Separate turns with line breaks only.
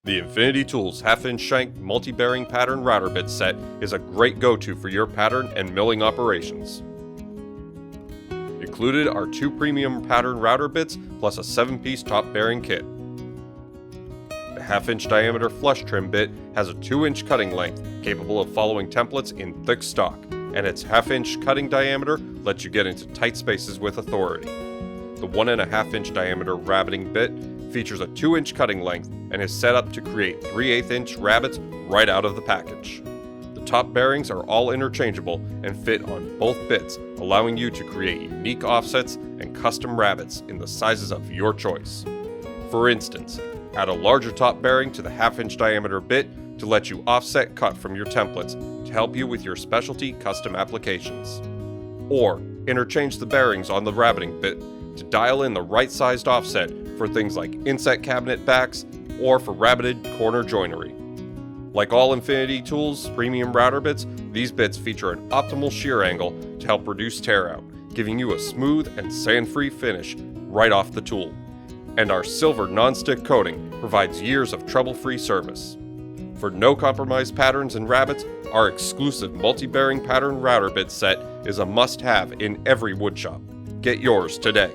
The Infinity Tools half-inch shank multi-bearing pattern router bit set is a great go-to for your pattern and milling operations. Included are 2 premium pattern router bits plus a 7-piece top bearing kit. The half-inch diameter flush trim bit has a 2-inch cutting length capable of following templates in thick stock, and its half-inch cutting diameter lets you get into tight spaces with authority. The 1.5-inch diameter rabbeting bit features a 2-inch cutting length and is set up to create 3/8-inch rabbets right out of the package. The top bearings are all interchangeable and fit on both bits, allowing you to create unique offsets and custom rabbets in the sizes of your choice. For instance, add a larger top bearing to the half-inch diameter bit to let you offset cut from your templates to help you with your specialty custom applications. Or interchange the bearings on the rabbeting bit to dial in the right-sized offset for things like inset cabinet backs or for rabbeted corner joinery. Like all Infinity Tools premium router bits, these bits feature an optimal shear angle to help reduce tear out, giving you a smooth and sand-free finish right off the tool. And our silver non-stick coating provides years of trouble-free service. For no-compromise patterns and rabbets, our exclusive multi-bearing pattern router bit set is a must-have in every woodshop. Get yours today.